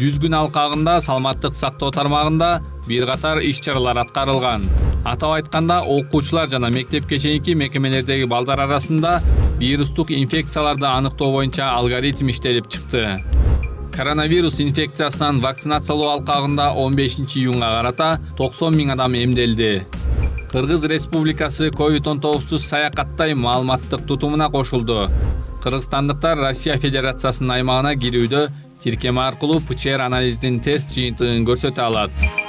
100 күн алкагында саламаттык сактоо тармагында бир катар иш-чаралар аткарылган. Атап айтканда, окуучулар жана мектепке чейинки мекемелердеги балдар арасында вирустук инфекцияларды аныктоо боюнча алгоритм иштелип чыкты. Коронавирус инфекциясынан вакцинациялоо алкагында 15-июнга карата 90 000 адам эмделди. Кыргыз Республикасы COVID-19 саякаттай маалыматтык тутумуна кошулду. Кыргызстандыктар Россия Федерациясынын аймагына кирүүдө тиркеме аркылуу ПЦР анализдин тест жыйынтыгын көрсөтө алат.